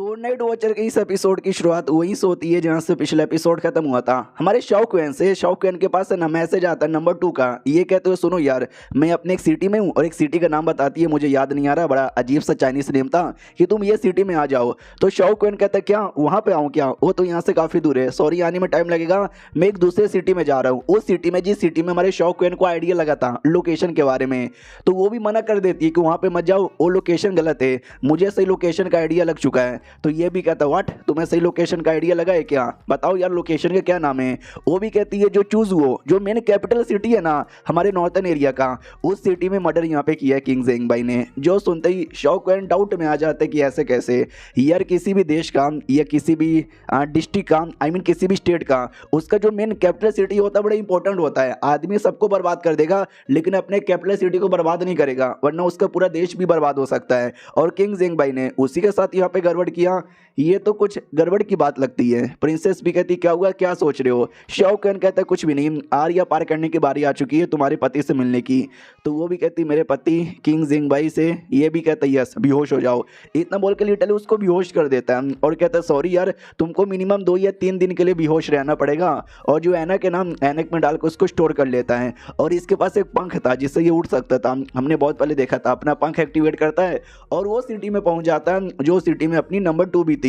तो night watcher के इस एपिसोड की शुरुआत वहीं से होती है जहां से पिछला एपिसोड खत्म हुआ था। हमारे शाओक्वेन के पास है ना मैसेज आता है नंबर 2 का। ये कहते हुए सुनो यार, मैं अपने एक सिटी में हूँ और एक सिटी का नाम बताती है, मुझे याद नहीं आ रहा, बड़ा अजीब सा चाइनीज नेम था कि तुम ये सिटी में आ जाओ। तो शाओक्वेन कहता है क्या वहाँ पे आऊँ क्या, वो तो यहाँ से काफ़ी दूर है, सॉरी आने में टाइम लगेगा, मैं एक दूसरे सिटी में जा रहा हूँ। उस सिटी में जिस सिटी में हमारे शाओक्वेन को आइडिया लगा था लोकेशन के बारे में, तो वो भी मना कर देती है कि वहाँ पे मत जाओ, वो लोकेशन गलत है, मुझे सही लोकेशन का आइडिया लग चुका है। तो ये भी कहता व्हाट, तुम्हें सही लोकेशन का आइडिया लगा है क्या, बताओ यार लोकेशन का क्या नाम है। वो भी कहती है जो चूज हुओ, जो मेन कैपिटल सिटी है ना हमारे नॉर्थन एरिया का, उस सिटी में मर्डर यहाँ पे किया है किंग ज़ेंग भाई ने। जो सुनते ही शाओक्वेन डाउट में आ जाते कि ऐसे कैसे यार, किसी भी देश का या किसी भी डिस्ट्रिक्ट का, आई मीन किसी भी स्टेट का, उसका जो मेन कैपिटल सिटी होता है बड़ा इंपॉर्टेंट होता है। आदमी सबको बर्बाद कर देगा लेकिन अपने कैपिटल सिटी को बर्बाद नहीं करेगा, वरना उसका पूरा देश भी बर्बाद हो सकता है। और किंग ज़ेंग भाई ने उसी के साथ यहाँ पे गड़बड़ किया। ये तो कुछ गड़बड़ की बात लगती है। प्रिंसेस भी कहती क्या हुआ, क्या सोच रहे हो। शाओक्वेन कहता है कुछ भी नहीं, आर्या पार करने की बारी आ चुकी है तुम्हारे पति से मिलने की। तो वो भी कहती मेरे पति किंग ज़ेंग भाई से, ये भी कहता यस बेहोश हो जाओ। इतना बोल के लिटरली उसको बेहोश कर देता है और कहता है सॉरी यार, तुमको मिनिमम 2 या 3 दिन के लिए बेहोश रहना पड़ेगा। और जो ऐनक है ना, ऐनक में डाल के उसको स्टोर कर लेता है। और इसके पास एक पंख था जिससे ये उड़ सकता था, हमने बहुत पहले देखा था। अपना पंख एक्टिवेट करता है और वो सिटी में पहुंच जाता है जो सिटी में अपनी नंबर 2 भी थी।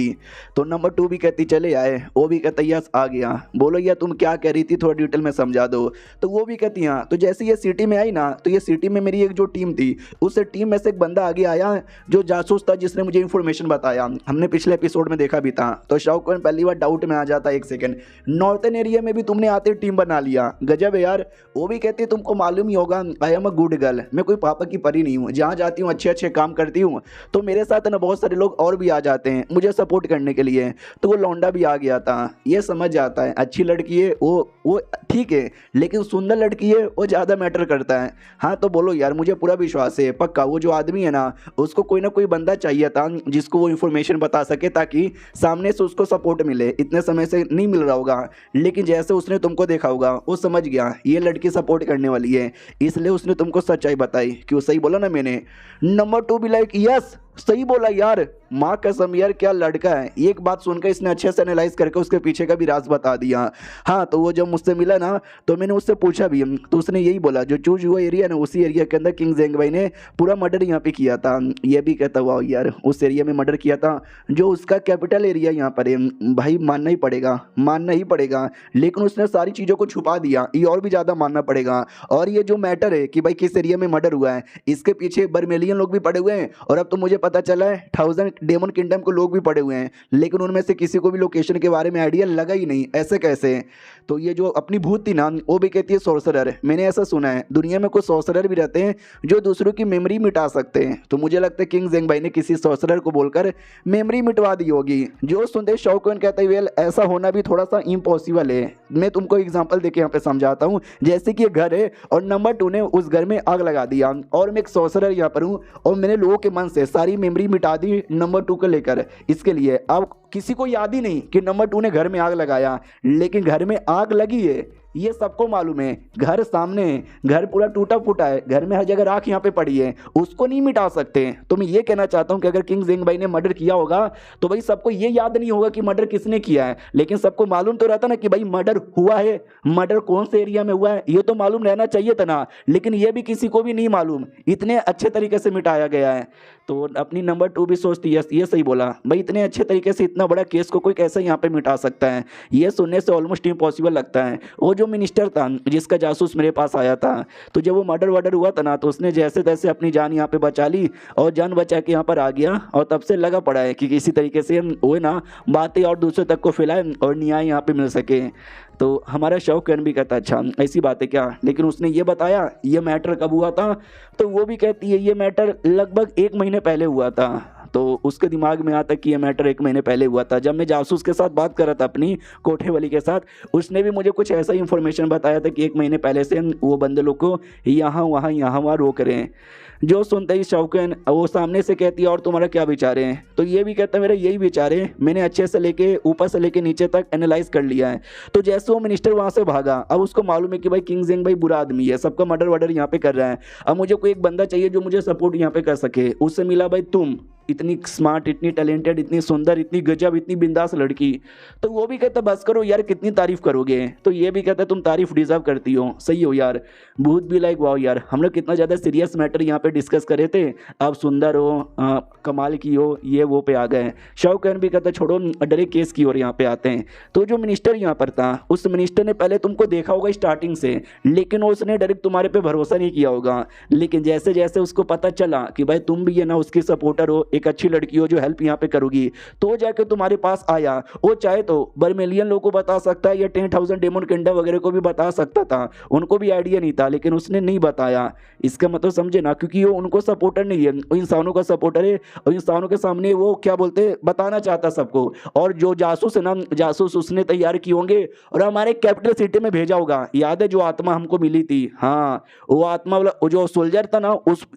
तो नंबर 2 भी कहती चले आए, वो भी कहता यस आ गया। बोलो यार तुम क्या कह रही थी, थोड़ा डिटेल में समझा दो। तो वो भी कहती हाँ। तो जैसे ये सिटी में आई ना, तो ये सिटी में मेरी एक जो टीम थी, उस टीम में से एक बंदा आगे आया जो जासूस था, जिसने मुझे इंफॉर्मेशन बताया, हमने पिछले एपिसोड में देखा भी था। तो शाओक्वेन पहली बार डाउट में आ जाता है, एक सेकंड, नॉर्थन एरिया में भी तुमने आते टीम बना लिया, गजब है यार। वो भी कहती है तुमको मालूम ही होगा I am a good girl, मैं कोई पापा की परी नहीं हूँ, जहाँ जाती हूँ अच्छे अच्छे काम करती हूँ। तो मेरे साथ ना बहुत सारे लोग और भी आ जाते हैं मुझे सपोर्ट करने के लिए। तो वो लौंडा भी आ गया था। ये समझ जाता है अच्छी लड़की है वो ठीक है, लेकिन सुंदर लड़की है वो ज़्यादा मैटर करता है। हाँ तो बोलो यार, मुझे पूरा विश्वास है पक्का वो जो आदमी है ना, उसको कोई ना कोई बंदा चाहिए था जिसको वो इन्फॉर्मेशन बता सके, ताकि सामने से उसको सपोर्ट मिले। इतने समय से नहीं मिल रहा होगा, लेकिन जैसे उसने तुमको देखा होगा वो समझ गया ये लड़की सपोर्ट करने वाली है, इसलिए उसने तुमको सच्चाई बताई। क्यों सही बोला ना मैंने। नंबर 2 भी लाइक यस सही बोला यार, माँ कसम यार क्या लड़का है। एक बात सुनकर इसने अच्छे से एनालाइज करके उसके पीछे का भी राज बता दिया। हाँ तो वो जब मुझसे मिला ना, तो मैंने उससे पूछा भी, तो उसने यही बोला जो चूज हुआ एरिया ना, उसी एरिया के अंदर किंग ज़ेंग भाई ने पूरा मर्डर यहाँ पे किया था। ये भी कहता हुआ यार उस एरिया में मर्डर किया था जो उसका कैपिटल एरिया यहाँ पर है। भाई मानना ही पड़ेगा, लेकिन उसने सारी चीज़ों को छुपा दिया, ये और भी ज़्यादा मानना पड़ेगा। और ये जो मैटर है कि भाई किस एरिया में मर्डर हुआ है, इसके पीछे बर्मेलियन लोग भी पड़े हुए हैं। और अब तो मुझे पता चला है 1000 डेमन किंगडम के लोग भी पड़े हुए हैं, लेकिन उनमें से किसी को भी लोकेशन के बारे में आइडिया लगा ही नहीं, ऐसे कैसे। तो ये जो अपनी भूत थी ना, वो भी कहती है सॉर्सरर, मैंने ऐसा सुना है दुनिया में कुछ सॉर्सरर भी रहते हैं जो दूसरों की मेमोरी मिटा सकते हैं। तो मुझे लगता है किंग ज़ेंग भाई ने किसी सॉर्सरर को बोलकर मेमोरी मिटवा दी होगी। जो सुनते शाओक्वेन कहता है वेल ऐसा होना भी थोड़ा सा इम्पॉसिबल है। मैं तुमको एग्जाम्पल देके यहाँ पे समझाता हूँ। जैसे कि घर है और नंबर 2 ने उस घर में आग लगा दिया, और मैं एक सॉर्सरर यहाँ पर हूँ और मैंने लोगों के मन से सारी मेमोरी मिटा दी नंबर 2 को लेकर। इसके लिए अब किसी को याद ही नहीं कि नंबर 2 ने घर में आग लगाया, लेकिन घर में आग लगी है ये सबको मालूम है। घर सामने है, घर पूरा टूटा फूटा है, घर में हर जगह राख यहाँ पे पड़ी है, उसको नहीं मिटा सकते। तो मैं ये कहना चाहता हूँ कि अगर किंग ज़ेंग भाई ने मर्डर किया होगा तो भाई सबको ये याद नहीं होगा कि मर्डर किसने किया है, लेकिन सबको मालूम तो रहता ना कि भाई मर्डर हुआ है, मर्डर कौन से एरिया में हुआ है ये तो मालूम रहना चाहिए था ना। लेकिन ये भी किसी को भी नहीं मालूम, इतने अच्छे तरीके से मिटाया गया है। तो अपनी नंबर 2 भी सोचती है ये सही बोला भाई, इतने अच्छे तरीके से इतना बड़ा केस को कोई कैसे यहाँ पे मिटा सकता है, ये सुनने से ऑलमोस्ट इम्पॉसिबल लगता है। वो जो मिनिस्टर था जिसका जासूस मेरे पास आया था, तो जब वो मर्डर वर्डर हुआ था ना, तो उसने जैसे तैसे अपनी जान यहाँ पे बचा ली और जान बचा के यहाँ पर आ गया। और तब से लगा पड़ा है कि किसी तरीके से वो ना बातें और दूसरों तक को फैलाए और न्याय यहाँ पे मिल सके। तो हमारा शाओक्वेन भी कहता अच्छा ऐसी बात है क्या, लेकिन उसने ये बताया ये मैटर कब हुआ था। तो वो भी कहती है ये मैटर लगभग 1 महीने पहले हुआ था। तो उसके दिमाग में आता कि ये मैटर 1 महीने पहले हुआ था, जब मैं जासूस के साथ बात कर रहा था अपनी कोठे वाली के साथ, उसने भी मुझे कुछ ऐसा इन्फॉर्मेशन बताया था कि 1 महीने पहले से वो बंदे लोग को यहाँ वहाँ रोक रहे हैं। जो सुनते ही शाओक्वेन वो सामने से कहती है और तुम्हारा क्या विचार है। तो ये भी कहता है मेरा यही विचार है, मैंने अच्छे से लेके ऊपर से लेके नीचे तक एनालाइज कर लिया है। तो जैसे वो मिनिस्टर वहाँ से भागा, अब उसको मालूम है कि भाई किंग ज़ेंग भाई बुरा आदमी है, सबका मर्डर वर्डर यहाँ पे कर रहा है। अब मुझे कोई एक बंदा चाहिए जो मुझे सपोर्ट यहाँ पे कर सके। उससे मिला भाई तुम, इतनी स्मार्ट, इतनी टैलेंटेड, इतनी सुंदर, इतनी गजब, इतनी बिंदास लड़की। तो वो भी कहता बस करो यार, कितनी तारीफ करोगे। तो ये भी कहता तुम तारीफ डिजर्व करती हो, सही हो यार। भूत भी लाइक वाओ यार, हम लोग कितना ज़्यादा सीरियस मैटर यहाँ पे डिस्कस करे थे, आप सुंदर हो, कमाल की हो, ये वो पे आ गए। शाहरुख भी कहता छोड़ो, डायरेक्ट केस की ओर यहाँ पे आते हैं। तो जो मिनिस्टर यहाँ पर था, उस मिनिस्टर ने पहले तुमको देखा होगा स्टार्टिंग से, लेकिन उसने डायरेक्ट तुम्हारे पे भरोसा नहीं किया होगा। लेकिन जैसे जैसे उसको पता चला कि भाई तुम भी है ना उसकी सपोर्टर हो, एक अच्छी लड़की हो जो हेल्प यहाँ पे करोगी, तो जाके तुम्हारे पास आया। वो चाहे तो बर्मेलियन लोगों को बता सकता है या 10,000 डेमन किंगडम वगैरह को भी बता सकता था, उनको भी आइडिया नहीं था, लेकिन उसने नहीं बताया। इसका मतलब समझे ना, क्योंकि वो उनको सपोर्टर नहीं है, वो इंसानों का सपोर्टर है, और इंसानों के सामने वो क्या बोलते बताना चाहता सबको। और जो जासूस है ना, जासूस उसने तैयार किए होंगे और हमारे कैपिटल सिटी में भेजा होगा। याद है जो आत्मा हमको मिली थी, हाँ वो आत्मा वाला, वो जो सोल्जर था ना,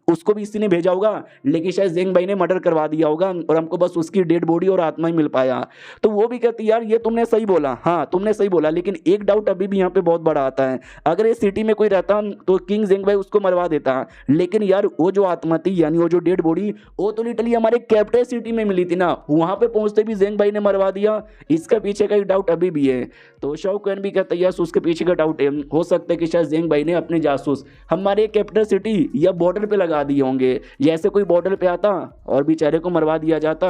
उसको भी इसी ने भेजा होगा, लेकिन शायद जेंग भाई ने मर्डर करवा दिया होगा और हमको बस उसकी डेड बॉडी और आत्मा ही मिल पाया। तो वो भी कहती यार ये तुमने सही बोला, हाँ तुमने सही बोला, लेकिन एक डाउट अभी भी यहाँ पे बहुत बड़ा आता है। अगर इस सिटी में कोई रहता तो किंग जेंग भाई उसको मरवा देता, लेकिन यार वो जो आत्मा थी यानी वो जो डेड बॉडी, वो तो लिटरली हमारे कैपिटल सिटी में मिली थी ना, वहां पे पहुंचते भी जेंग भाई ने मरवा दिया। इसका पीछे का एक डाउट अभी भी है। तो शाहरुख भी कहता है यस उसके पीछे का डाउट है, हो सकता है कि शायद जेंग भाई ने अपने जासूस हमारे कैपिटल सिटी या बॉर्डर पे लगा दिए होंगे, जैसे कोई बॉर्डर पे आता और बेचारे को मरवा दिया जाता।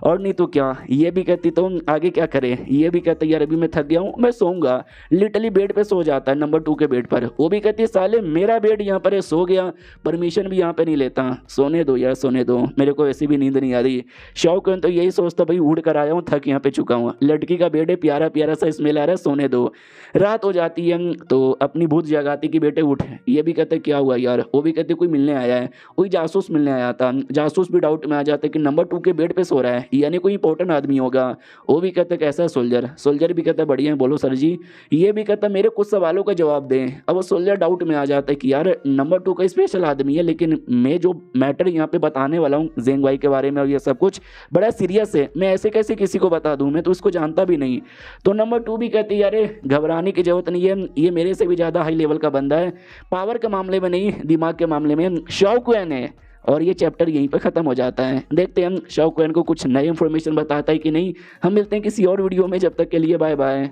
और नहीं तो क्या। ये भी कहती तो आगे क्या करें, ये भी कहते यार अभी मैं थक गया हूँ, मैं सोऊंगा। लिटरली बेड पे सो जाता है, नंबर 2 के बेड पर। वो भी कहती है साले मेरा बेड यहाँ पर है, सो गया, परमिशन भी यहाँ पे नहीं लेता, सोने दो यार सोने दो, मेरे को ऐसी भी नींद नहीं आ रही। शौक तो यही सोचता भाई उड़ कर आया हूँ, थक यहाँ पे चुका हूँ, लड़की का बेड है, प्यारा प्यारा सा स्मेल आ रहा है, सोने दो। रात हो जाती है तो अपनी भूत जगाती कि बेटे उठ। ये भी कहते क्या हुआ यार, वो भी कहते कोई मिलने आया है, कोई जासूस मिलने आया था। जासूस भी डाउट में आ जाता है कि नंबर 2 के बेड पे सो रहा है, यानी कोई इंपॉर्टेंट आदमी होगा। वो भी कहते कैसा है सोल्जर, सोल्जर भी कहता बढ़िया है, बोलो सर जी। ये भी कहता मेरे कुछ सवालों का जवाब दें। अब वो सोल्जर डाउट में आ जाता है कि यार नंबर 2 का स्पेशल आदमी है, लेकिन मैं जो मैटर यहाँ पे बताने वाला हूँ जेंग भाई के बारे में और ये सब कुछ बड़ा सीरियस है, मैं ऐसे कैसे किसी को बता दूँ, मैं तो इसको जानता भी नहीं। तो नंबर 2 भी कहती यार घबराने की जरूरत नहीं है, ये मेरे से भी ज़्यादा हाई लेवल का बंदा है, पावर के मामले में नहीं दिमाग के मामले में शाओ क्वेन है। और ये चैप्टर यहीं पर ख़त्म हो जाता है। देखते हैं हम शाओ क्वेन को कुछ नई इन्फॉर्मेशन बताता है कि नहीं। हम मिलते हैं किसी और वीडियो में, जब तक के लिए बाय बाय।